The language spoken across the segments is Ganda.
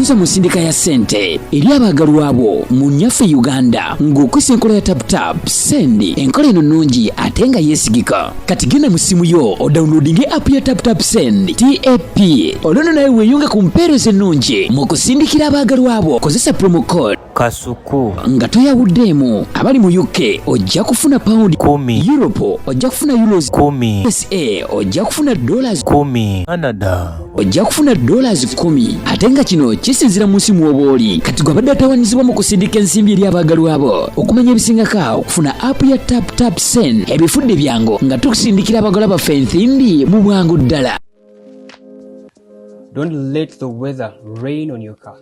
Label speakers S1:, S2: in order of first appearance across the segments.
S1: tukuza musindika ya sente eri abagalwa abo mu nyaffe Uganda ng'okwisa enkola ya tap send enkola eno nnungi ate nga yeesigika. Kati genda mu simu yo odownloadinge app ya tap send TAP olwono nawe weeyunge ku mpeereza ennungi mu kusindikira abagalwa abo. Kozesa promo code
S2: Kasuku
S1: nga toyawuddeemu. Abali mu UK ojja kufuna pound 10, Europe ojja kufuna euros 10, USA ojja kufuna dollars 10,
S2: Canada
S1: ojja kufuna dollars 10. Ate nga kino kisinzira mu nsi mw'obaoli. Kati gwe abadde atawanyizibwa mu kusindika ensimbi eri abagalwa abo. Okumanya ebisingako okufuna app ya tap send ebifudde byangu nga tukusindikira abagalwa baffe ensimbi mu bwangu ddala.
S3: Don't let the weather rain on your car.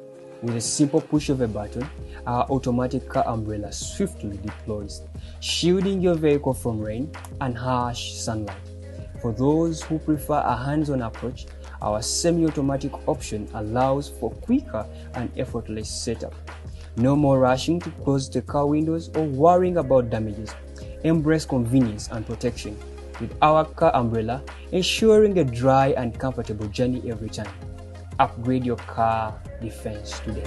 S3: With a simple push of a button, our automatic car umbrella swiftly deploys, shielding your vehicle from rain and harsh sunlight. For those who prefer a hands-on approach, our semi-automatic option allows for quicker and effortless setup. No more rushing to close the car windows or worrying about damages. Embrace convenience and protection with our car umbrella, ensuring a dry and comfortable journey every time. Upgrade your car defense today.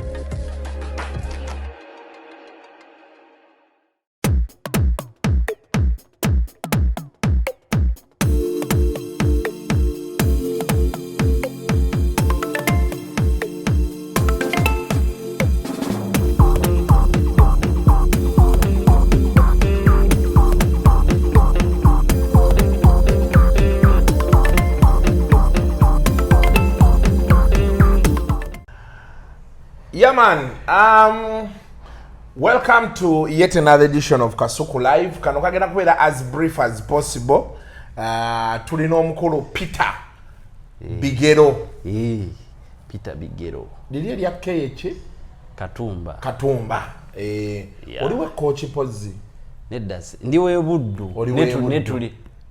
S4: Yeah, man. Welcome to yet another edition of Kasuku Live. Kano kagenda kubeera as brief as possible. Tulina omukulu Peter Bigero.
S2: Peter Bigero.
S4: Liri erya keeki? Katumba. Oliwe coach pozzi?
S2: Nedda ndiwe buddu.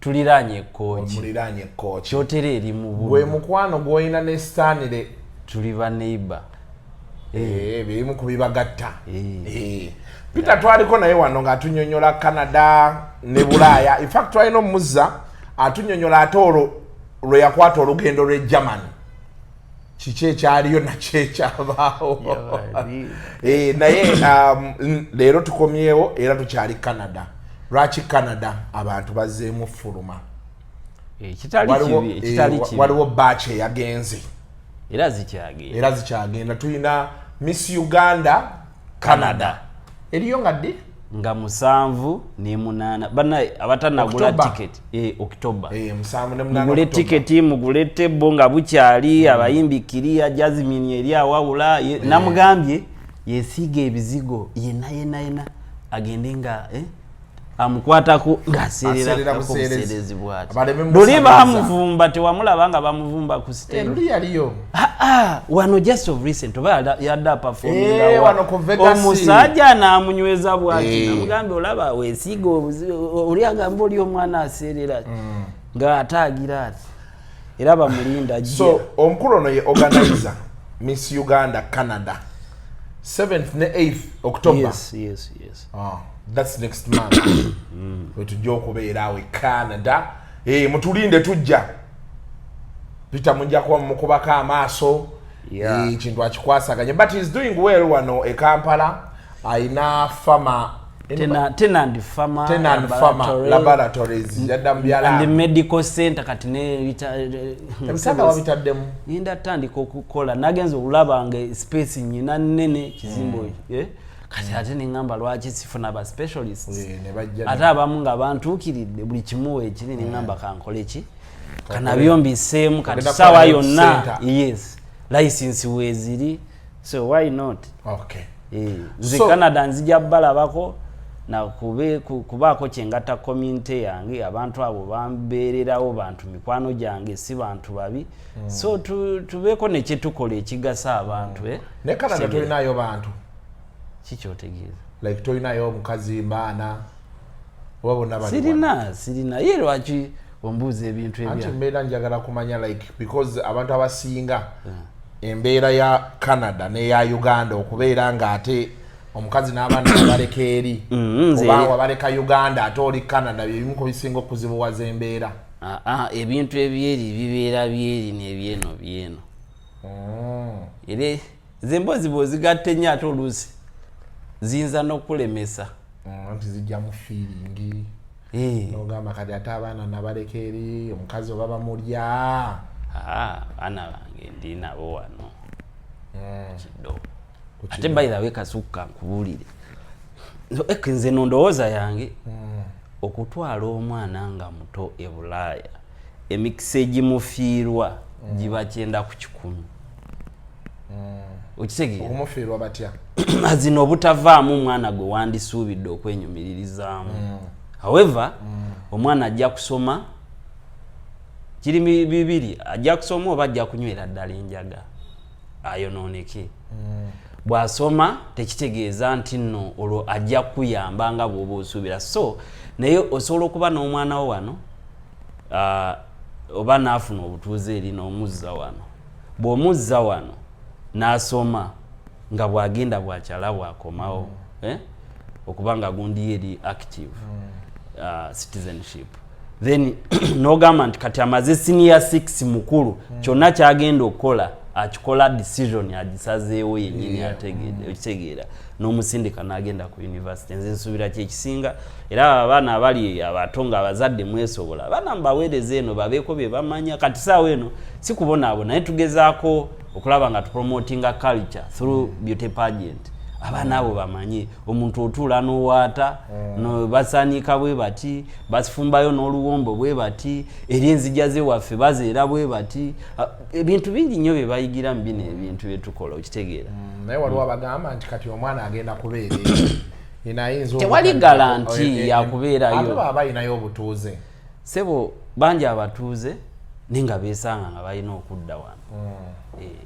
S2: Tuliranye coach.
S4: Muliranye coach.
S2: Kyotere eri mu buddu.
S4: Gwe mukwano gw'olina ne Stanley.
S2: Tuli ba neighbor.
S4: Birimu kubibagatta. Peter twaliko naye wano nga atunyonyola Canada ne Bulaaya. In fact twalina omuzza atunyonyola ate olwo lwe yakwata olugendo lw'e Germany. Kiki ekyaliyo nakyo ekyabaawo. Naye leero tukomyewo era tukyali Canada. Lwaki Canada abantu bazzeemu fuluma? Waliwo batch eyagenze.
S2: Era zikyagenda.
S4: Tulina Miss Uganda Canada. Eriyo ngaddi?
S2: Nga 7 ne 8. Bana abatanagula ticket. October.
S4: 7 ne 8.
S2: Mugule ticket mugule tebo nga bukyali abayimbi Kiria Jasmine eri awawula namugambye yesiga ebizigo yena agende nga amukwatako ngaserera kuserezi bwati. Luli bamuvumba tewamulaba nga bamuvumba ku stage.
S4: Luli yaliyo.
S2: Wano just of recent oba yadda performing
S4: wano ku Vegas.
S2: Omusajja namunyweza bwati namugambe olaba wesiga oli agamba oli omwana aserera nga atagira ati era bamulinda jja.
S4: So omukulu ono ye organizer Miss Uganda Canada 7th ne 8th October.
S2: Yes.
S4: That's next month. Tujja okubeera awe Canada. Mutulinde tujja. Peter munja kuba mukubako amaaso. Kintu akikwasaganya. But he's doing well wano e Kampala. Aina farmer.
S2: Tenant farmer
S4: laboratories. Yadda mbyala.
S2: And the medical center kati ne
S4: Msaba wabitaddemu.
S2: Yinda tandika okukola. Nagenza olaba nga space nyina nnene kizimbo. Kati ate nengamba lwaki sifuna ba specialists. Ate abamu nga bantuukiridde buli kimu ekiri nengamba kankole ki kana byombiseemu kati sawa yonna. Yes, license weziri, so why not?
S4: Okay.
S2: Nze Canada nzija balabako na kubaako kyengata community yange abantu abo bambeererawo bantu mikwano gyange si bantu babi. So tubeeko ne kyetukola ekigasa abantu.
S4: Ne Canada tulinayo bantu
S2: kichotegeeza
S4: like toyinayo omukazi mbaana wabona bali
S2: sirina ye lwaki ombuuza ebintu ebya
S4: anti mbeera njagala kumanya like because abantu abasinga embeera ya Canada ne ya Uganda okubeera nga ate omukazi n'abaana baleka eri oba baleka Uganda ate oli Canada byebimu ku bisinga okuzibuwaza embeera.
S2: Ebintu ebyeri bibeera byeri n'ebyeno. Ere zembozi bozigatte nnyo ate oluusi ziyinza n'okulemesa
S4: nti zijja mu feeling n'ogamba kati ate abaana nabaleka eri omukazi oba bamulya
S2: baana bange ndi nabo wano kiddo ate bayirawe kasukka nkubuulire nze nondowooza yange okutwala omwana nga muto e Bulaaya emikisa egimufiirwa giba 9 ku 10 okitegeera
S4: okumufiirwa batya
S2: azino obutavaamu omwana gwe wandisuubidde okwenyumiririzaamu however omwana ajja kusoma kiri bibiri ajja kusoma oba ajja kunywera ddala enjaga ayonooneke bw'asoma tekitegeeza nti nno olwo ajja kuyamba nga bw'oba osuubira so naye osobola okuba n'omwana wo wano oba n'afuna obutuuze eri n'omuzza wano bw'omuzza wano n'asoma nga bw'agenda bw'akyala bw'akomawo okuba nga gundi eri active citizenship then n'ogamba nti kati amaze senior 6 mukulu kyonna kyagenda okukola akikola decision agisazeewo yennyini okitegeera n'omusindika n'agenda ku university nze nsuubira kyekisinga era abaana abali abato nga abazadde mwesobola abaana mubaweereza eno babeeko bye bamanya kati saawa eno si kubonaabona naye tugezaako okulaba nga tupromotinga culture through beauty pageant abaana abo bamanye omuntu otuula n'owaata basanika bwe bati basifumbayo n'oluwombo bwe bati eri enzija ze waffe bazeera bwe bati ebintu bingi nnyo bye bayigira mu bino ebintu bye tukola okitegeera
S4: naye waliwo abagamba nti kati omwana agenda kubeera
S2: tewali garanti yakubeerayo
S4: ate baba ayinayo obutuuze
S2: sebo bangi abatuuze naye nga beesanga nga balina okudda wano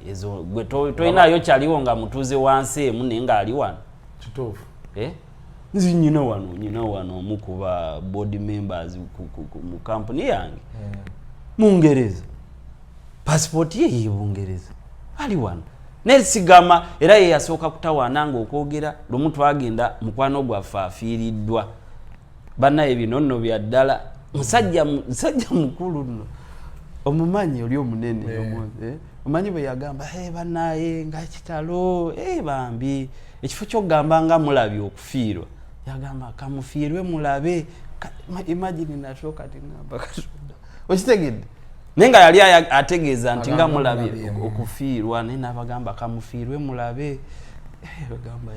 S2: ezo gwe toyinayo kyaliwo nga mutuuze wansi emu naye ng'ali wano
S4: kituufu
S2: nzi nyina wano omu kuba board members mu kampuni yange Mungereza passport ye Bungereza ali wano nesigama era ye yasooka kutawaana ng'okwogera lumu twagenda mukwano gwaffe afiiriddwa bannaye bino nno bya ddala musajja mukulu nno omumanyi oli omunene omanyi bwe yagamba bannaye nga kitalo bambi ekifo ky'okugamba nga mulabye okufiirwa yagamba kamufiirwe mulabe imagine nasooka tingamba katonda okitegedde naye nga yali ategeeza nti nga mulabye okufiirwa naye n'abagamba kamufiirwe mulabe bagamba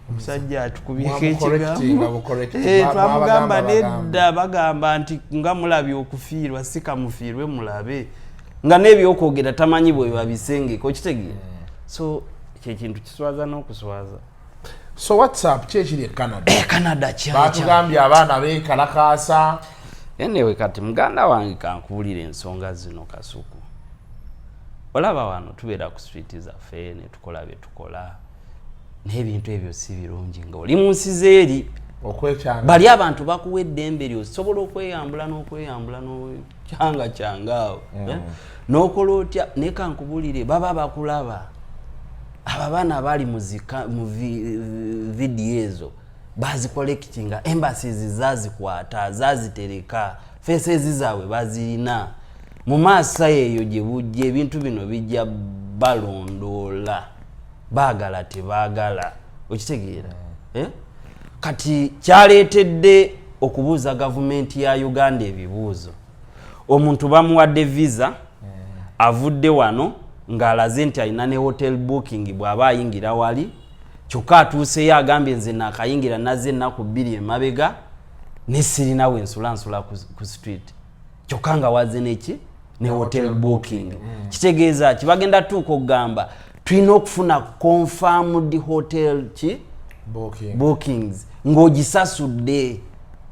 S2: omusajja atukubika ekigambo twamugamba nedda bagamba nti nga mulabye okufiirwa si kamufiirwe mulabe nga n'ebyokwogera tamanyi bwe babisengeko okitegeera so kyekintu kiswaza n'okuswaza
S4: so whatsapp kyekiri
S2: Canada
S4: batugambye abaana beekalakaasa
S2: anyway kati muganda wange kankuwulira ensonga zino kasuku olaba wano tubeera ku street zaffe ne tukola bye tukola n'ebintu ebyo si birungi nga oli mu nsi zeeri
S4: okwekyanga
S2: bali abantu bakuwa eddembe lyo osobola okweyambula kyangaawo n'okola otya naye kankubulire baba bakulaba abaana abali mu vidiyo ezo bazikolekitinga embassies zazikwata zazitereka faces zaabwe bazirina mu maaso eyo gye bujja ebintu bino bijja balondoola baagala tebaagala okitegeera kati kyaleetedde okubuuza gavumenti ya Uganda ebibuuzo omuntu bamuwadde visa avudde wano ng'alaze nti alina ne hotel booking bw'aba ayingira wali kyokka atuuseyo agambye nze nakayingira nazze ennaku 2 emabega ne sirina we nsula ku street kyokka nga wazze neki ne hotel booking kitegeeza kibagenda tuuka okugamba tulina okufuna confirmed hotel bookings ng'ogisasudde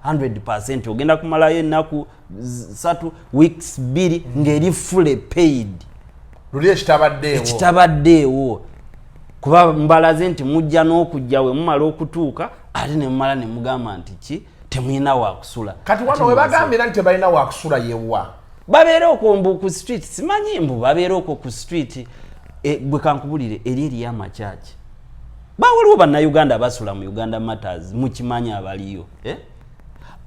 S2: 100% ogenda kumalayo ennaku 3 weeks 2 ng'eri fully paid
S4: luli
S2: ekitabaddeewo kuba mbalaze nti mujja n'okujja we mumala okutuuka ate ne mumala ne mugamba nti ki temulina waakusula
S4: kati wano we bagambira nti tebalina waakusula yewa
S2: babeera okwo ku street simanyi mbu babeera okwo ku street bwe kankubulire eri eriyo amakyaki bawaliwo bannayuganda basula mu Uganda Matters mukimanyi abaliyo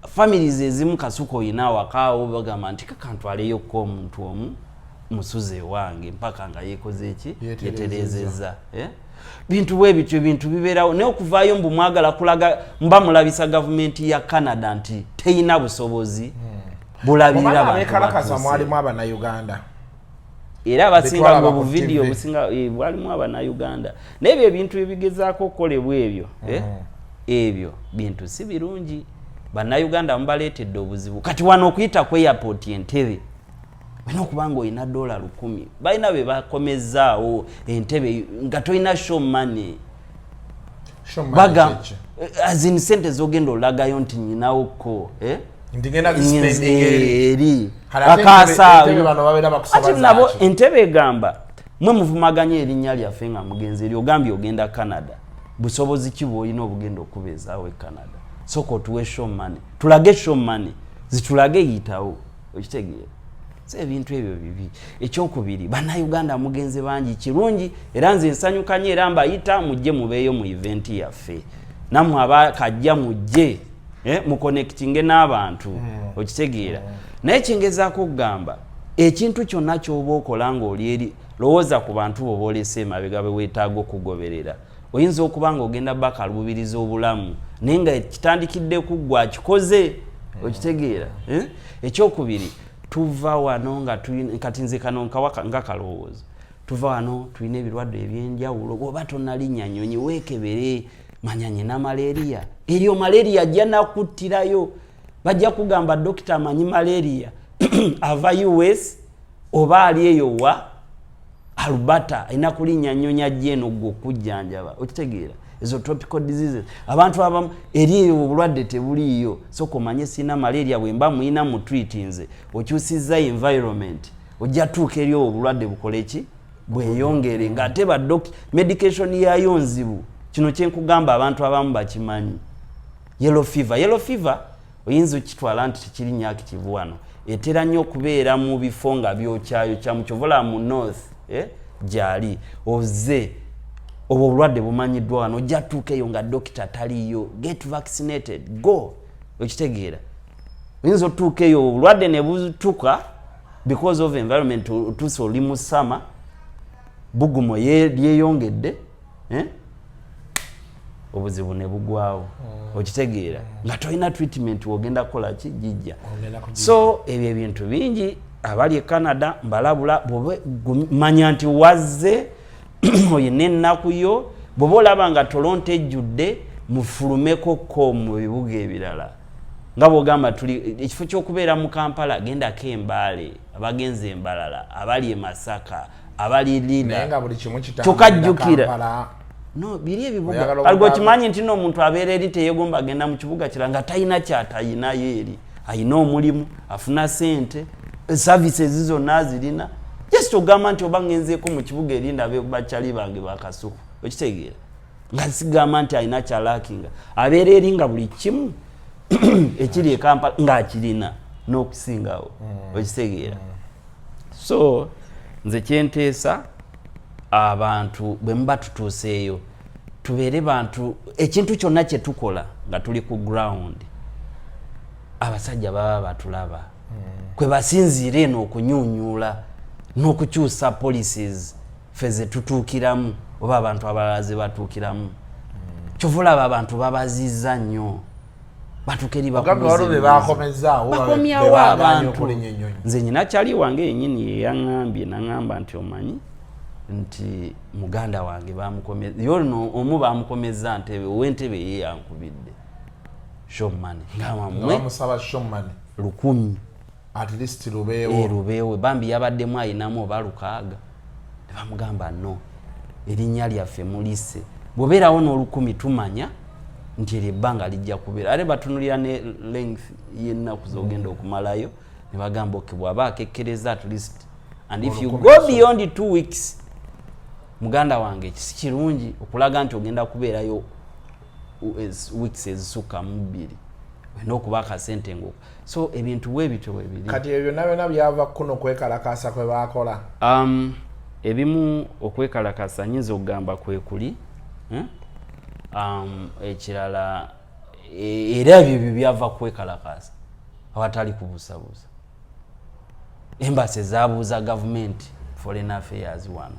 S2: families ezimu kasuka oyina awakaawo bagamba nti kakantwaleyokko omuntu omu musuze wange mpaka nga yekoze eki yeterezeza bintu bwe bityo bintu biberawo ne okuvaayo mbu mwagala kulaga mba mulabisa gavumenti ya Canada nti teina busobozi bulabirira abantu
S4: kalakasa mwalimu Abannayuganda
S2: era abasinga mu video businga bwalimu Abannayuganda n'ebyo ebintu ebigezaako okukolebwa ebyo ebyo bintu si birungi. Bannayuganda mubaleetedde obuzibu kati wano okuyita ku airport Entebbe bino kubanga oyina $1,000 balina be bakomezaawo Entebbe nga toyina show money baga azin sente zogenda olagayo nti nyinawo ko
S4: ndigenda spending
S2: akasa ati nabo Entebbe egamba mwe muvumaganya erinnya lyaffe nga mugenzi eri ogambye ogenda Canada busobozi ki bw'olina obugenda okubeezaawo e Canada soko tuwe show money tulage show money zitulage yitawo okitegeera ebintu ebyo bibi. Ekyokubiri Bannayuganda mugenze bangi kirungi era nze nsanyukanye era mbayita mujje mubeeyo mu event yaffe namwe abakajja mujje mu connecting n'abantu okitegeera naye kingezaako okugamba ekintu kyonna ky'oba okola ng'oli eri lowooza ku bantu bo boolese emabega be weetaaga okugoberera oyinza okuba nga ogenda bakalubiriza obulamu naye nga kitandikidde kuggwa kikoze okitegeera ekyokubiri tuva wano nga kati nze kano nga kalowoozo tuva wano tulina ebirwadde ebyenjawulo bw'oba tonalinya nnyonyi weekebere manya nyina malaria eryo malaria ajja nakuttirayo bajja kugamba dokita amanyi malaria ava US oba ali eyo wa Alberta ina kulinya nnyonyi ajja eno gwe okujjanjaba okitegeera ezo tropical diseases abantu abamu eri obulwadde tebuliyo soko omanye sina malaria bwemba muyina mu treatinze okyusizza environment ojja tuuka eri obulwadde bukoleki bweyongere ng'ate medication yayo nzibu kino kyenkugamba abantu abamu bakimanyi yellow fever oyinza okitwala nti tekiri active wano etera nnyo okubeera mu bifo nga byokyayo kya mukyovula mu north gyali oze obwo obulwadde bumanyiddwa wano ojja tuukeyo nga dokita taliyo get vaccinated go okitegeera oyinza otuukeyo obulwadde ne butuka because of environment otuuse oli mu summer bugumo lyeyongedde obuzibu ne bugwawo okitegeera nga tolina treatment wogenda kukola ki jijja so ebyo ebintu bingi abali e Canada mbalabula manya nti wazze oyina ennaku yo bw'oba olaba nga Toronto ejjudde mufulumeko ko mu bibuga ebirala nga bw'ogamba tuli ekifo ky'okubeera mu Kampala gendako Embaale abagenze Embalala abali e Masaka abali Lida kyokajjukira no biri ebibuga algo kimanyi nti n'omuntu abeera eri teyegomba agenda mu kibuga kira nga talina kyatayinayo eri ayina omulimu afuna sente services zonna zirina just ogamba nti oba ngenzeeko mu kibuga eri ndabe bakyali bange bakasuku okitegeera nga sigamba nti ayina kyalakinga abeera eri nga buli kimu ekiri e Kampala ng'akirina n'okusingawo okitegeera so nze kyenteesa abantu bwe muba tutuuseeyo tubeere bantu ekintu kyonna kye tukola nga tuli ku ground abasajja baba batulaba kwe basinziira eno okunyunyuula n'okukyusa policies ffe ze tutuukiramu oba abantu abalala ze batuukiramu kyovulaba abantu babazizza nnyo batuuka eri bakomyawo abantu nze nyina kyali wange yennyini yeyaŋŋambye naŋŋamba nti omanyi nti muganda wange bamukomeza yono omu bamukomeza Ntebbe ow'Entebbe ye yankubidde showman ngamwe
S4: bamusaba showman
S2: 1,000
S4: at least lubeewo
S2: bambi yabaddemu ayinamu oba 600 ne bamugamba no erinnya lyaffe mulise bw'obeerawo n'1,000 tumanya nti eryo ebbanga lijja kubeera ate batunulira ne length y'ennaku z'ogenda okumalayo ne bagamba okay bw'aba akekkereza at least and if you go beyond 2 weeks muganda wange si kirungi okulaga nti ogenda kubeerayo weeks ezisukka 2 olina okuba akasente ngoko so ebintu bwebityo bwebiri
S4: kati ebyo byonna byava kuno kwekalakasa kwe baakola
S2: ebimu okwekalakasa nyinza okugamba kwekuli ekirala era ebyo byava kwekalakasa awatali kubuusabuusa embassy zabuuza government foreign affairs wano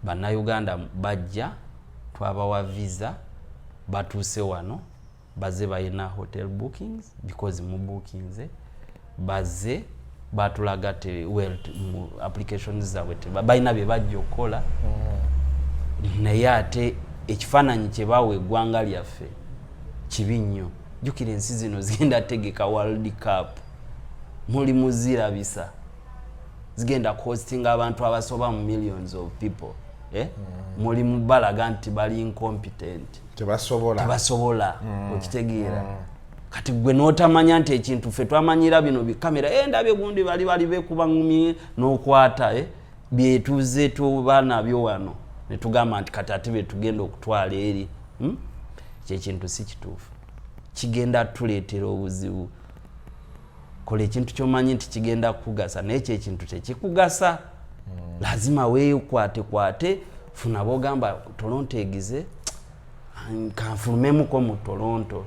S2: bannayuganda bajja twabawa visa batuuse wano baze bayina hotel bookings because mu bookings baze batulaga te well mu applications zaabwe bayina bye bajja okukola naye ate ekifaananyi kye bawa eggwanga lyaffe kibi nnyo jjukira ensi zino zigenda tegeka world cup muli muzirabisa zigenda costing abantu abasoba mu millions of people muli mubalaga nti bali incompetent tebasobola okitegeera kati gwe n'otamanya nti ekintu ffe twamanyira bino bikamera ndabye gundi bali bekuba ngumi n'okwata byetuze tubaana byo wano ne tugamba nti kati ate betugenda okutwala eri kyekintu si kituufu kigenda tuleetera obuzibu kola ekintu kyomanyi nti kigenda kukugasa naye kyekintu tekikugasa lazima weekwate funa bogamba Toronto egize kanfulumemuko mu Toronto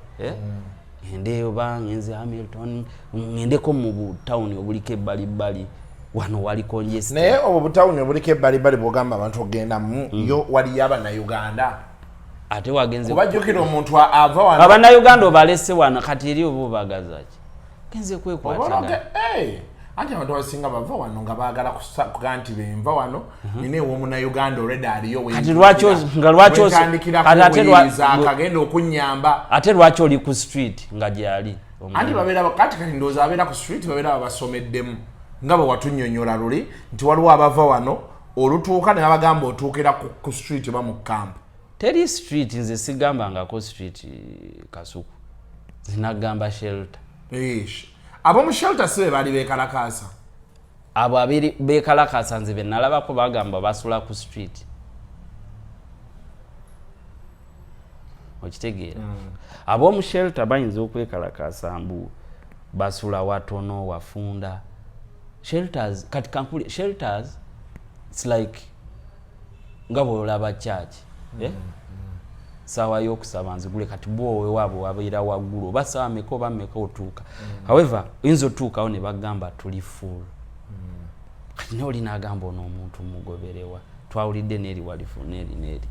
S2: ngendeyo ngenze Hamilton ngendeko mu town obuliko ebbalibbali wano wali congested
S4: naye obwo butawuni obuliko ebbalibbali bwogamba abantu ogenda yo wali Uganda
S2: ate wagenze
S4: kubajjukira omuntu ava wano
S2: Abannayuganda obalese wano kati eri obo bagazaki kenze kwekwatira
S4: anti abantu abasinga bava wano nga baagala kuga nti benva wano nine w'omunnayuganda already aliyo
S2: kati lwaki
S4: akagenda okunyamba
S2: ate lwaki oli ku street nga gyali
S4: anti babeera kati ndowooza abeera ku street babeera babasomeddemu nga bwe watunnyonnyola luli nti waliwo abava wano olutuuka ne babagamba otuukira ku street ba mu camp
S2: teri street nze sigambangako street Kasuku zinagamba shelter
S4: ab'omu shelter si be bali beekalakaasa
S2: abo abiri beekalakaasa nze be nalabako bagamba basula ku street okitegeera ab'omu shelter bayinza okwekalakaasa mbu basula watono wafunda shelters kati kankuli shelters it's like nga bw'olaba church sawa y'okusaba nzigule kati bwowe wabo wabeera waggulu basaba meka oba meka otuuka however oyinza otuukawo ne bagamba tuli full kati naye olina agamba ono omuntu mugoberewa twawulidde neeri walifu neeri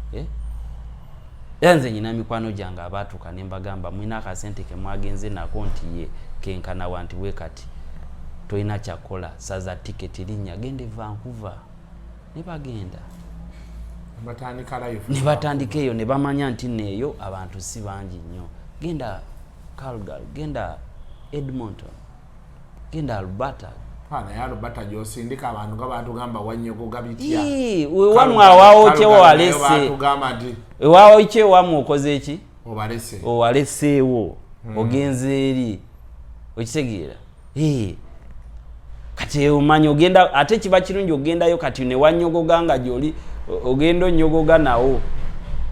S2: era nze nyina mikwano gyange abaatuuka ne mbagamba mulina akasente ke mwagenze nako nti ye kenkana wanti we kati tolina kyakola saza tiketi linnya gende Vancouver ne bagenda ne batandika eyo ne bamanya nti neeyo abantu si bangi nnyo genda Calgary genda Edmonton genda Alberta
S4: naye Alberta gy'osindika abantu nga batugamba Wanyogoga bitya
S2: wamwe awaawo kyewa walese ewaawo kyewamu okoze eki owaleseewo ogenze eri okitegeera kati omanyi ogenda ate kiba kirungi ogendayo kati ne Wanyogoga nga gy'oli ogendo nyogoga nawo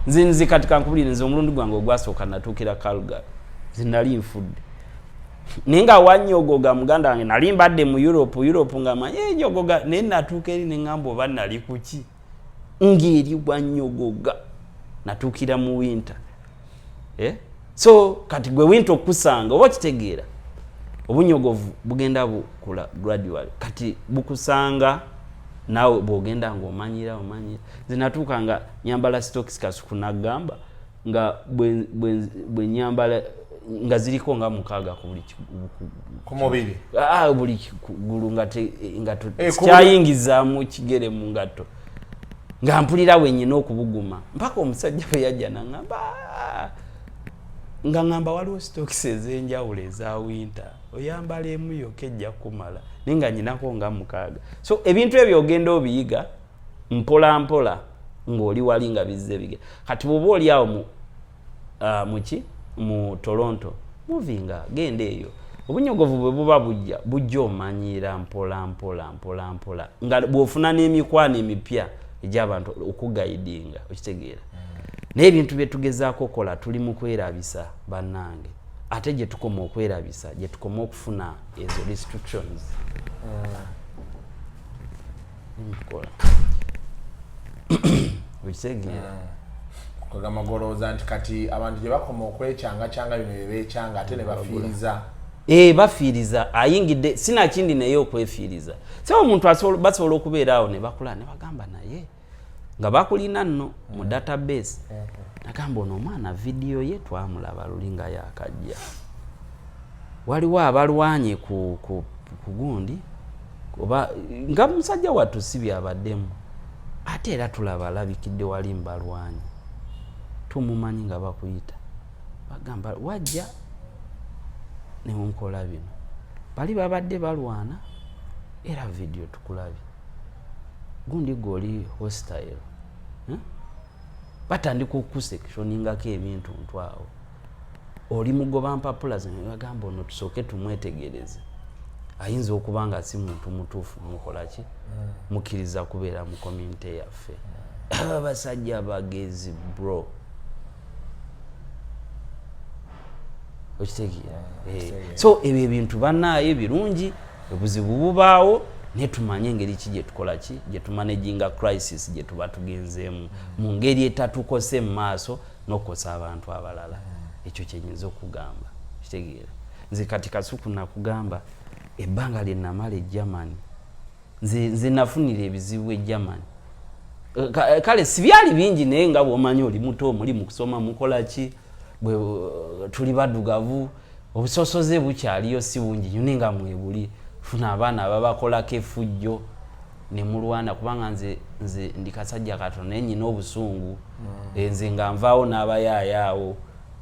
S2: nzi kati kankubulire nze omulundi gwange ogwasooka natuukira Calgary zinali nfudde ninga Wanyogoga muganda wange nali mbadde mu Europe nga manyi nyogoga naye natuuka eri ne ngamba oba nali kuki ngeri Wanyogoga natuukira mu winter so kati gwe winter okusanga oba kitegeera obunyogovu bugenda bukula gradually kati bukusanga nawe bwogenda ng'omanyira zinatuuka nga nyambala stocks Kasuku nagamba nga bwe nyambala nga ziriko nga 6
S4: ku mubiri
S2: buli kugulu nga kyayingizaamu kigere mu ngato nga mpulira wenyina okubuguma mpaka omusajja bwe yajja nangamba nga ngamba waliwo stocks ez'enjawulo eza winter oyambala emu yokka ejja kumala naye nga nyinako nga 6 so ebintu ebyo ogenda obiyiga mpola mpola ng'oli wali nga bizze bige kati bw'oba oli awo mu Toronto muvinga genda eyo obunyogovu bwe buba bujja omanyira mpola nga bw'ofuna n'emikwano emipya egy'abantu okugayidinga okitegeera naye ebintu bye tugezaako kola tuli mu kwerabisa bannange ate gye tukoma okwerabisa gye tukoma okufuna ezo restrictions nkola okitegeera
S4: kugamba golooza nti kati abantu gye bakoma okwecyanga bino bye beekyanga ate ne bafiiriza
S2: bafiiriza ayingidde sina kindi naye okwefiiriza so omuntu basobola okubeera awo ne bakula ne bagamba naye nga bakulina nno mu database nagamba ono omwana vidiyo ye twamulaba lulinga yakajja waliwo abalwanye ku gundi oba nga musajja wattu si byabaddemu ate era tulaba alabikidde wali mbalwanye tumumanyi nga bakuyita bagamba wajja ne munkola bino bali babadde balwana era vidiyo tukulabye gundi goli hostile batandika okusektioningako ebintu ntwawo oli mugoba mpapula zino bagamba ono tusooke tumwetegereze ayinza okuba nga si muntu mutuufu mukolaki mukkiriza kubeera mu community yaffe abasajja bagezi bro okitegeera so ebyo ebintu bannaayo birungi obuzibu bubaawo naye tumanye engeri ki gyetukola ki gyetumanaginga crisis gyetuba tugenzeemu mu ngeri etatukose mu maaso n'okukosa abantu abalala ekyo kyenyinza okugamba kitegeera nze kati kasuku nakugamba ebbanga lye namala e Germany nze nafunira ebizibu e Germany kale si byali bingi naye nga bw'omanyi oli muto muli mu kusoma mukola ki tuli baddugavu obusosoze bukyaliyo si bungi nyine nga mwebuli funa abaana babakolako effujjo ne mulwana kubanga nze ndi kasajja katono naye nyina obusungu nze nga nvaawo n'abayaayaawo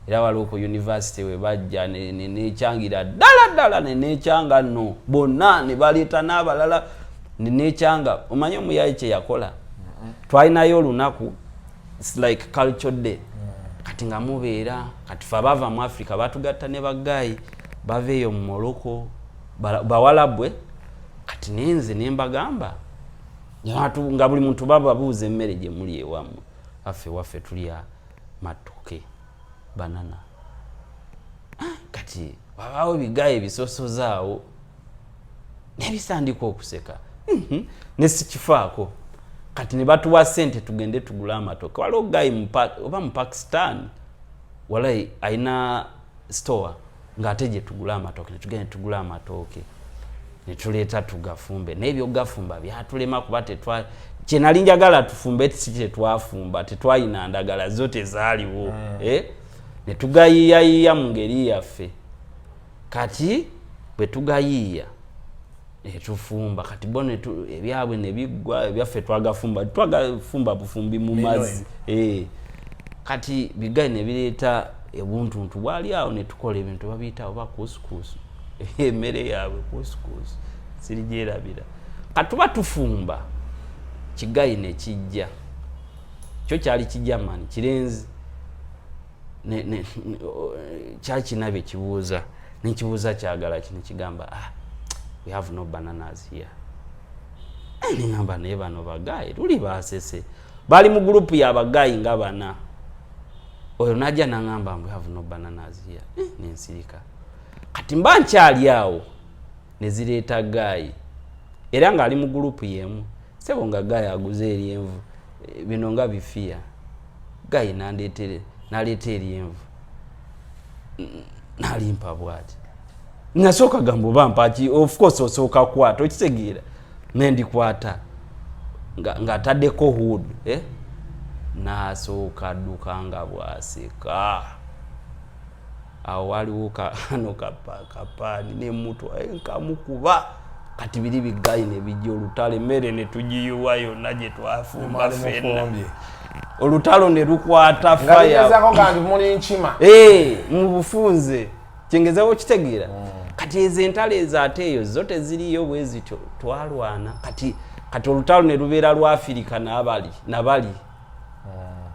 S2: era waliwo ku university we bajja necyangira ddala nenekyanga nno bonna ne baleeta n'abalala nenekyanga omanye omuyaayi kye yakola twalinayo olunaku its like culture day kati nga mubeera kati fe abava mu Africa batugatta ne baggayi bava eyo mu Morocco bawalabwe kati nenze nembagamba nga buli muntu bababuuza emmere gye muli ewamu waffe tulya matoke banana kati wabaawo bigayi ebisosozaawo nebisandika okuseka nesikifaako kati ne batuwa ssente tugende tugula amatoke waliwo gayi oba mu Pakistan walayi ayina store ng'ate gye tugula amatoke netugende tugula amatoke netuleeta tugafumbe n'ebyo gafumba byatulema kuba kye nali njagala tufumbe si kye twafumba tetwayina ndagala zo tezaaliwo netugayiiyayiiya mu ngeri yaffe kati bwe tugayiiya netufumba kati bo ebyabwe nebiggwa ebyaffe twagafumba bufumbi mu mazzi kati bigayi nebireeta ebuntuntu bwali awo netukola ebintu babiyita oba kuskusu emmere yaabwe kuskusu siri gyerabira kati tuba tufumba kigayi nekijja kyo kyali kijamani kirenzi kyakina bye kibuuza nekibuuza kyagala kino kigamba we have no bananas here ningamba naye bano bagayi luli basese bali mu gurupu y'abagayi nga bana oyo najja nangamba we have no bananas here nensirika kati mba nkyali awo nezireeta gayi era nga ali mu gurupu yemu sebo nga gayi aguze eryenvu bino nga bifiya gayi naleeta eryenvu nalimpa bwati nasooka gamba oba mpaki of course osooka kwata okitegeera nendikwata nga ataddeko hood nasooka dduka nga bwaseka awo waliwo kano kapaani nemutwa nkamukuba kati biri bigayi nebijja olutalo emmere netugiyuwa yonna gye twafumba fenna olutalo ne lukwata mu bufunze kyengezawo kitegeera kati ezo entalo ezo ate eyo zo teziriyo bwe zityo twalwana kati olutalo ne lubeera lwa Afirika nabali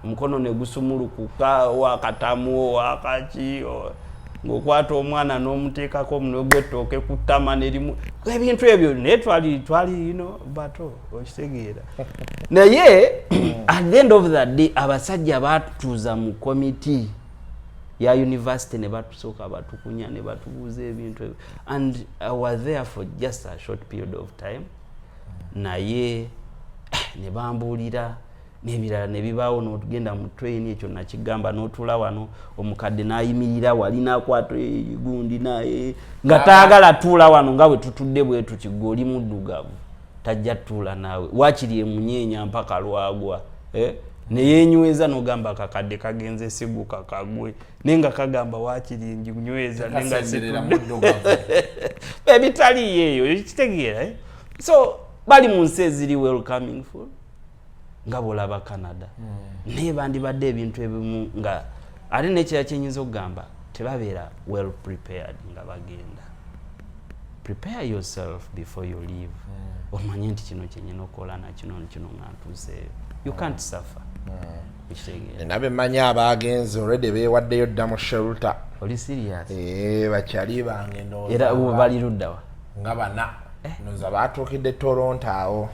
S2: omukono ne gusumulukuka wakatamu wakaki ng'okwata omwana n'omuteekako omunwe gw'ettooke ku ttama nerimu ebintu ebyo naye twali bato okitegeera naye at the end of the day abasajja batuuza mu komiti ya university ne batusooka batukunya ne batubuuza ebintu ebyo and I was there for just a short period of time naye ne bambuulira n'ebirala ne bibaawo n'otugenda mu train ekyo nakigamba n'otula wano omukadde n'ayimirira wali n'akwata gundi naye nga taagala tuula wano nga bwe tutudde bwe tukigo oli muddugavu tajja tuula naawe wakiri emunyeenya mpaka lwagwa neyenyweza n'ogamba akakadde kagenze siguka kagwe nenga kagamba wakiri nginyweza nenga muddugavu ebitali yeeyo kitegeera so bali mu nsi eziri welcoming full nga bolaba Canada naye bandibadde ebintu ebimu nga ate nekira kyenyinza okugamba tebabeera well prepared nga bagenda. Prepare yourself before you leave. Omanye nti kino kyenyina okola na kino nga ntuuseeyo you can't suffer.
S4: Nabe manya abagenze already beewaddeyo dda mu shelter.
S2: Oli serious?
S4: Bakyali bange ndowooza
S2: era bali luddawa
S4: nga bana noza baatuukidde Toronto awo.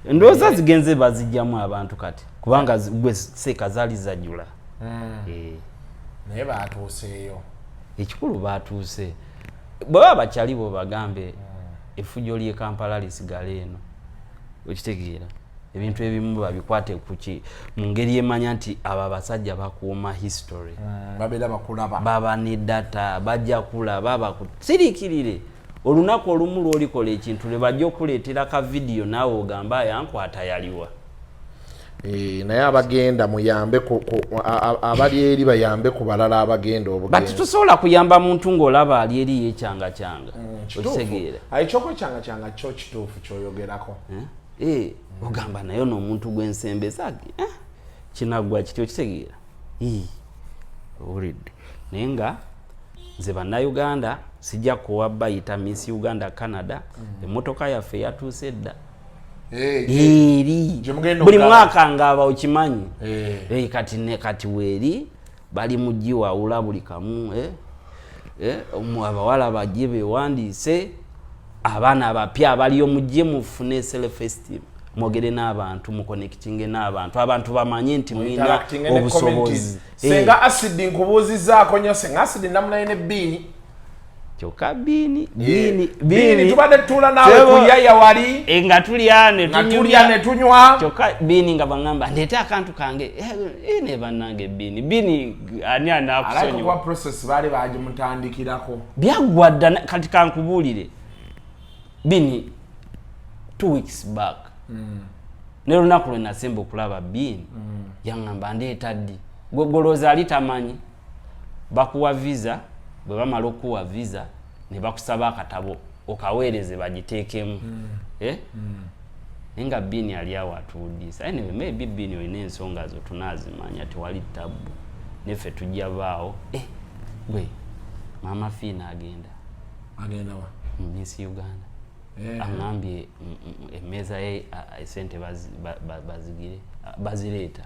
S2: Ndowooza zigenze bazijjamu abantu kati kubanga gwe seekazaliza jjula.
S4: Naye baatuuseeyo
S2: ekikulu baatuuse bwe bakyali bo bagambe efujjo ly'e Kampala lisigale eno okitegeera ebintu ebimu babikwate kuki mu ngeri emanya nti aba basajja bakuuma history
S4: babeera bakulaba
S2: baba ne data bajja kulaba bakusirikirire olunaku olumu lw'olikola ekintu ne bajja okuleetera ka video naawe ogamba yankwata yaliwa.
S4: Naye abagenda muyambe abali eri bayambe ku balala abagenda obugenda.
S2: Bati tusobola kuyamba muntu ng'olaba ali eri yekyanga okitegeera
S4: ekyokwechanga kyo kituufu kyoyogerako.
S2: Ogamba naye n'omuntu gw'ensembeza kinaggwa kityo kitegeera owulidde naye nga nze bannayuganda sijja kuwa bayita Miss Uganda Canada emmotoka yaffe yatuuse dda eri buli mwaka ng'aba okimanyi kati weeri bali mugiwawula buli kamu abawala bajje bewandiise abaana abapya abaliyo mujje mufune self-esteem mwogere n'abantu muconnectinge n'abantu abantu bamanye nti mwina obusobozi.
S4: Senga acid nkubuuzizaako nnyo senga acid namunaye ne Bini
S2: kyokka Bini
S4: tubadde tutuula naawe ku yaya wali
S2: nga tulya
S4: ne tunywa
S2: kyokka Bini nga baŋŋamba ndeete akantu kange ne bannange Bini ani anaakusonyiwa
S4: process baali bagimutandikirako
S2: byaggwa dda kati kankubuulire Bini 2 weeks back ne lunaku lwe nasemba okulaba Bini yaŋŋamba ndeeta ddi gwegolooza ali tamanyi bakuwa visa bwe bamala okuwa visa ne bakusaba akatabo okaweereze bagiteekemu naye nga Bini ali awo atuwuddisa anyway maybe Bini olina ensonga zo tunaazimanya tewali tabu neffe tujja baawo gwe maama Fiina agenda
S4: wa
S2: Miss Uganda aŋŋambye emmeeza ye esente bazireeta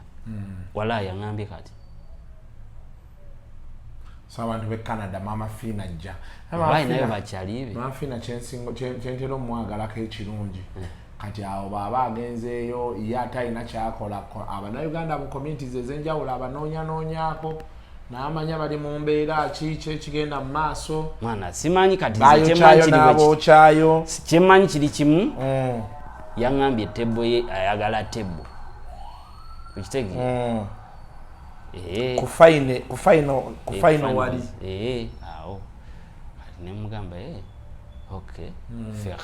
S2: wala yaŋŋambye kati
S4: abantu be Canada maama Fiina ajja
S2: nayo bakyalibe
S4: maama Fiina kyentera omwagalako ekirungi kati awo baaba agenzeeyo ye ate alina kyakola abannayuganda mu communities ez'enjawulo abanoonyanoonyaako n'amanya bali mu mbeera kiki ekigenda mu maaso
S2: mwana simanyi kati kyemmanyi kiri kimu yaŋŋambye tebbo ye ayagala tebbo okitegeera ku final wali awo kati nemugamba okay fe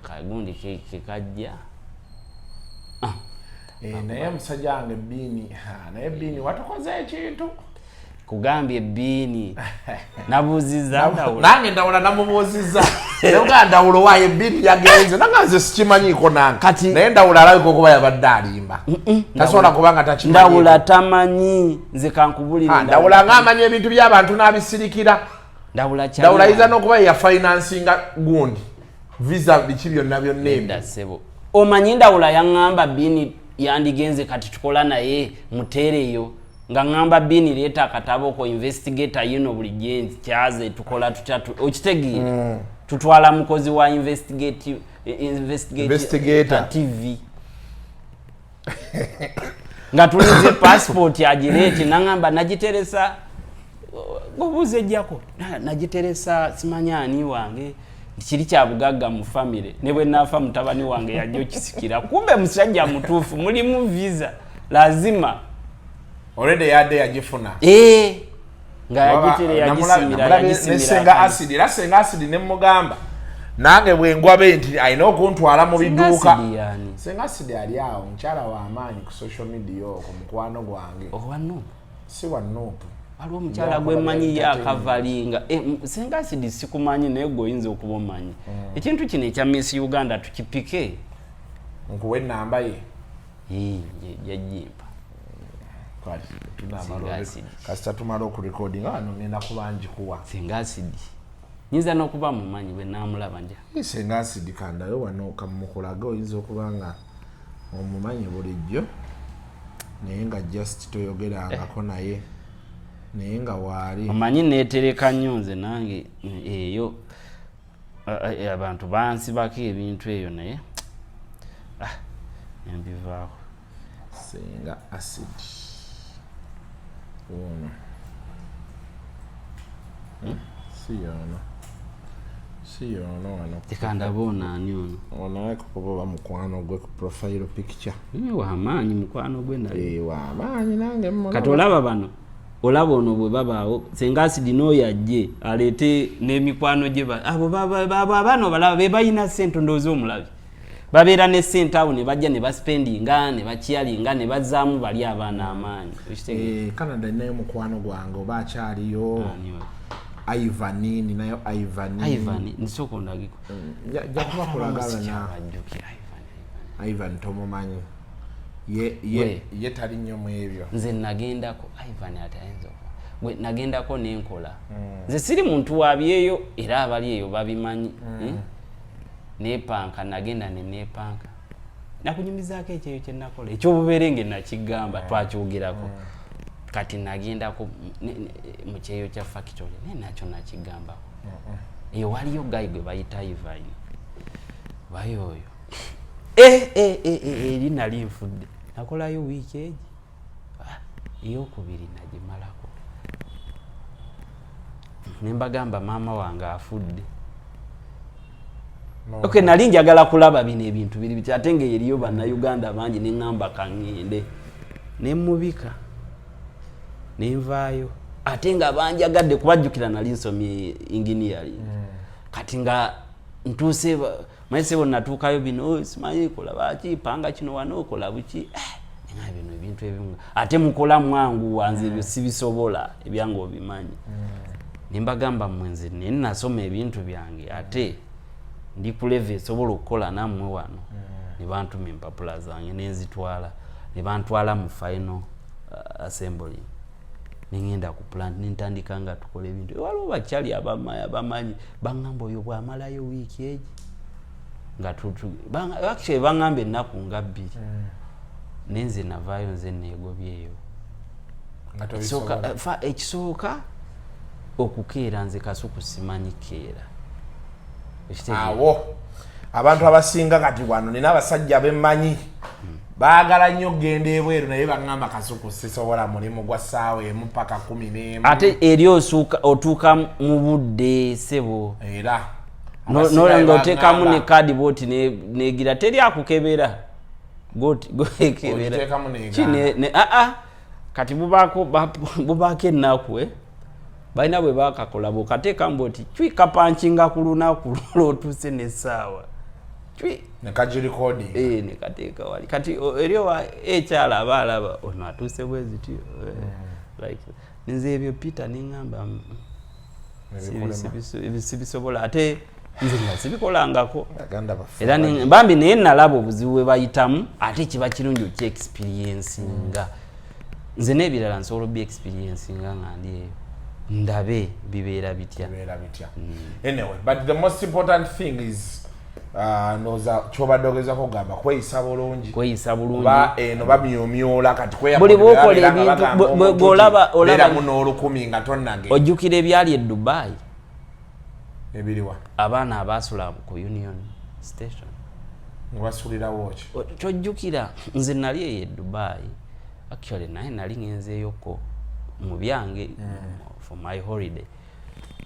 S2: kagundi kekajja
S4: naye musajja wange Bini naye Bini watukoze ekintu
S2: kugambye Bini nabuuziza
S4: nange ndawula namubuuziza naye ndawulo waaye Bini yagenze nanga nze sikimanyiiko nange naye ndawula alabika okuba yabadde alimba tasobola kubanga takimanyi
S2: ndawula tamanyi nze kankubulira
S4: ndawula ng'amanyi ebintu by'abantu n'abisirikira ndawula ayinza n'okuba ya financinga gundi visa biki byonna byonna
S2: sebo omanyi ndawula yaŋŋamba Bini yandigenze kati tukola naye muteereyo nga ngamba Bini leeta akatabo ko investigator yino buli gyenzi kyaze tukola tutya okitegeera tutwala mukozi wa investigator TV nga tulize passport agireete nangamba nagiteresa gobuze jjako nagiteresa simanyani wange kiri kya bugagga mu family ne bwe nafa mutabani wange yajjo kisikira kumbe musajja mutuufu mulimu visa lazima
S4: already yadde yagifuna
S2: nga yagitire yagisimira
S4: nesenga acid era senga acid ne mugamba nange bwengwabe nti ayina okuntwala mu biduuka senga acid ali awo mukyala wa amaanyi ku social media ku mukwano gwange
S2: owano
S4: si wanuupu
S2: aliwo omukyala gwemanyi yakavalinga senga acid sikumanyi naye gwoyinza okuba omanyi ekintu kino ekya Miss Uganda tukipike
S4: nkuwe enamba ye
S2: yajimpa
S4: kasita tumala okurecording wano ngenda kubanjikuwa
S2: senga acid nyinza n'okuba mumanyi bwe naamulaba nja
S4: senga acid kandayo wano kamukulaga oyinza okuba nga omumanyi bulijjo naye nga just toyogerangako naye naye nga waali
S2: omanyi neetereka nnyo nze nange eyo abantu bansibako ebintu eyo naye embivaako
S4: senga acid ono si yono wano
S2: tekandaba onaani
S4: ono ekukuba mukwano gwe ku profile picture
S2: wamaanyi mukwano gwe naye
S4: wamaanyi nange
S2: kati olaba bano olaba ono bwe babaawo senga acid n'oyo ajje aleete n'emikwano gye abo bano balaba be balina ssente ndowooza omulabi babeera ne ssente awo ne bajja ne baspendinga ne bakyalinga ne bazaamu bali abaana amaanyi
S4: Canada nayo mukwano gwange oba akyaliyo Ivan ninayo
S2: Ivan nisoko ndagiko
S4: jakuba kulagala na Ivan tomumanyi ye tali nnyo mu ebyo
S2: nze nagendako Ivan atayenzo gwe nagendako n'enkola nze siri muntu wabyeyo era abali eyo babimanyi nepanka nagenda nepanka nakunyumizaako ekyeyo kye nakola ekyobuberenge nakigamba twakyogerako kati nagendako mu kyeyo kya factory nakyo nakigambako eyo waliyo gayi gwe bayita Ivan bayoyo eri nali nfudde nakolayo wiiki egi eyokubiri nagimalako nembagamba maama wange afudde okay nali njagala kulaba bino ebintu biri biti ate nga eriyo bannayuganda bangi neŋŋamba kaŋŋende nemmubika nenvaayo ate nga banjagadde kubajjukira nali nsomye engineering kati nga ntuuse mayesebo natuukayo bino simanyi kolaba ki panga kino wano okola buki nga bino ebintu ebimu ate mukola mwangu wanze ebyo sibisobola ebyange obimanyi nembagamba mwenze nenasoma ebintu byange ate ndi kuleve esobola okukola nammwe wano ne bantuma empapula zange nenzitwala ne bantwala mu final assembly nengenda ku plant nentandika nga tukola ebintu waliwo bakyali abamanyi baŋŋamba oyo bwamalayo wiiki egi nga actually baŋŋamba ennaku nga bbiri nenze navaayo nze neegobyeyo ekisooka okukeera nze kasuku simanyi keera
S4: awo abantu abasinga kati wano nina abasajja bemmanyi baagala nnyo okgenda ebweru naye baŋŋamba kasuku sisobola mulimu gwa ssaawa emu paka 11
S2: ate eri otuuka mu budde sebo
S4: era
S2: nolanga oteekamu ne kadi booti negira teri akukebera kati bubaako ennaku balina bwe bakakola bwokateekamu booti cwi kapankinga ku lunaku lwotuuse n'essaawa nekateeka wali kati eriowa ekyala abaalaba ono atuuse bwezityo nze ebyo Peter neŋŋamba sibisobola ate nze nga sibikolangako era bambi naye nalaba obuzibu bwe bayitamu ate kiba kirungi okya experiencinga nze n'ebirala nsobola obi experiencinga nga ndi eyo ndabe bibeera bitya
S4: anyway but the most important thing is noza chobadogezako gamba kweyisa bulungi ba eno bamyomyola kati kweya
S2: buli bokola ebintu golaba
S4: muno olukumi nga tonnage
S2: ojjukira ebyali e Dubai
S4: ebiriwa
S2: abaana abasula ku Union Station
S4: basulira watch
S2: kyojjukira nze nali eyo e Dubai actually naye nali ngenzeeyoko mu byange for my holiday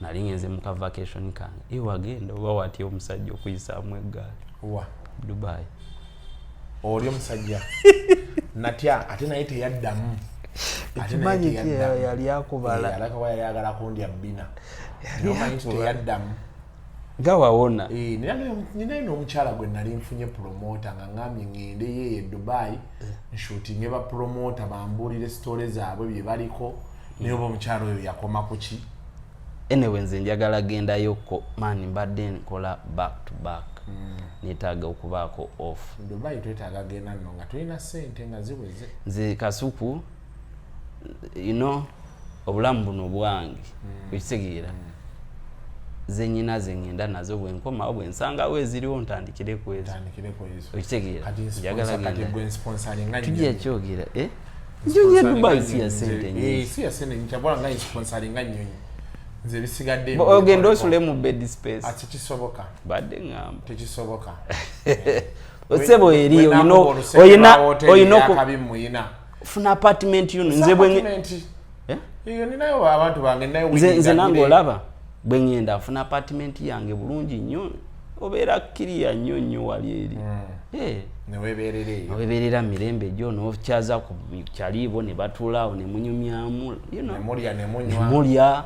S2: nali ngenze mu ka vacation kange wagenda oba watya omusajja okuyisaamu eggaali
S4: wa
S2: Dubai
S4: oli omusajja natya ate naye teyaddamu
S2: ekimanyi yali akubala
S4: alakawa yali agala kundya bbina nomanyi nti teyaddamu
S2: nga wawona
S4: ninayo n'omukyala gwe nali nfunye promota nga ngambye ngende yeeye Dubai nshootinge ba promota bambuulire sitole zaabwe bye baliko naye oba omukyala oyo yakoma ku ki
S2: anyway nze njagala gendayoko mani mbadde nkola back to back netaaga okubaako off
S4: Dubai twetaaga genda nno nga tulina ssente nga ziweze
S2: nze kasuku obulamu buno bwange ekitegeera zenyina zengenda nazo bwenkomawo bwensangawo eziriwo ntandikire kwezo ekitegeera njagala genda tujja kyogera nnyonyi Dubai si ya ssente nyingi
S4: si ya ssente nyingi kyabula nga sponsoringa nnyonyi nze bisigadde
S2: ogenda osule mu bed space
S4: ati kisoboka
S2: badde ngamba
S4: tekisoboka
S2: osebo eri oyina funa apartment yuno nze
S4: iyo ninayo abantu bange nayo
S2: nze nange olaba bwe ngenda funa apartment yange bulungi nnyo obeera kiriya nnyo nnyo wali eri neweberera mirembe gyo nokyaza ku kyalibo ne batuulaawo ne munyumyamu nemulya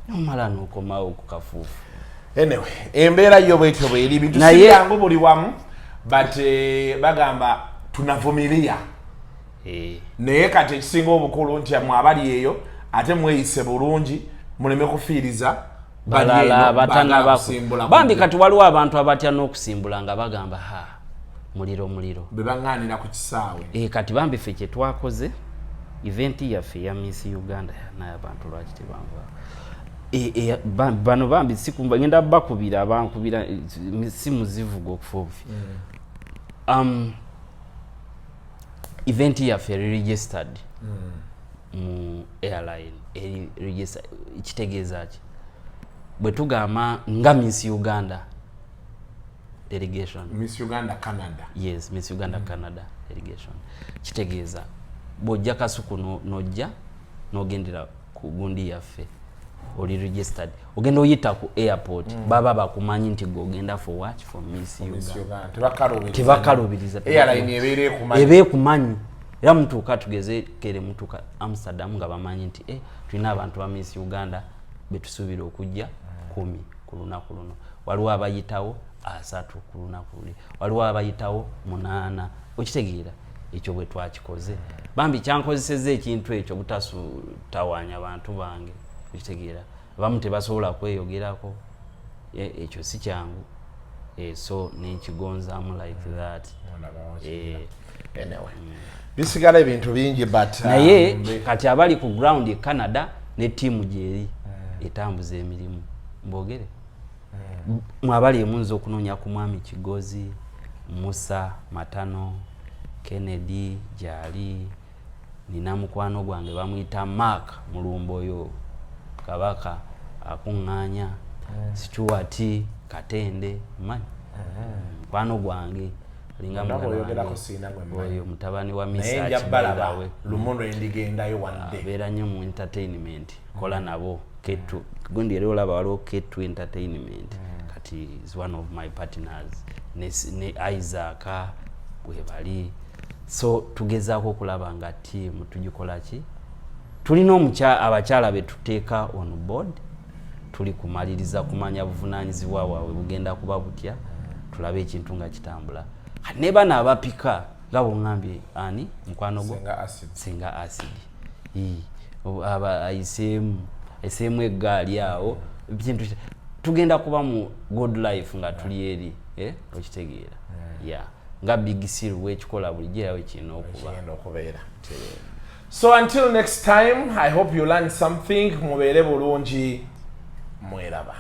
S2: nomala nokomawo ku kafuufu
S4: anyway embeera yo bwetyo bweri bintu siyangu buli wamu but bagamba tunavumilia naye kati ekisinga obukulu nti mwabali eyo ate mweyise bulungi muleme kufiiriza
S2: balala batana bambi kati waliwo abantu abatya n'okusimbula nga bagamba muliro
S4: bebaŋŋaanira ku kisaawe
S2: kati bambi ffe kye twakoze event yaffe ya Miss Uganda naye abantu lwaki tebanva bano bambi ngenda bakubira abankubira si muzivuga okufa obufi event yaffe registered mu airline registered kitegeeza ki bwe tugamba nga Miss Uganda delegation
S4: Miss Uganda Canada
S2: yes Miss Uganda Canada delegation kitegeeza bw'ojja kasuku n'ojja n'ogendera ku gundi yaffe oli registered ogenda oyita ku airport baba bakumanyi nti gogenda for what for Miss Uganda tebakalubiriza
S4: airline
S2: ebeekumanyi era mutuuka tugeze kere mutuuka Amsterdam nga bamanyi nti tulina abantu ba Miss Uganda betusuubira okujja 10 ku lunaku luno waliwo abayitawo 3 ku lunaku luli waliwo abayitawo 8 okitegeera ekyo bwe twakikoze bambi kyankozeseza ekintu ekyo butasutawaanya abantu bange okitegeera abamu tebasobola kweyogerako ekyo si kyangu so nenkigonzaamu like that
S4: anyway bisigala ebintu bingi but
S2: naye kati abali ku ground e Canada ne tiimu gyeri etambuza emirimu mbogere mwabali emunza okunoonya ku mwami Kigozi Musa Matano Kennedy Jali nina mukwano gwange bamuyita Mark Mulumboyo Kabaka akuŋŋaanya Stuart Katende manyi mukwano gwange linga oyo mutabani wa Misachi balawe
S4: Lumondo endigendayo one day
S2: beera nnyo mu entertainment kola nabo K2 gundi era olaba waliwo K2 entertainment kati is one of my partners ne Isaac bwebali so tugezaako okulaba nga team tugikola ki tulina abakyala betuteeka on board tuli kumaliriza kumanya buvunaanyizibwa bwabwe bugenda kuba butya tulabe ekintu nga kitambula ne bana abapika nga bwongambye ani mukwano gwo singa acid ayiseemu eggaali awo bintu tugenda kuba mu good life nga tuli eri okitegeera nga big seal wekikola bulijjo yawe kirina
S4: okubeera so until next time I hope you learn something mubeere bulungi mweraba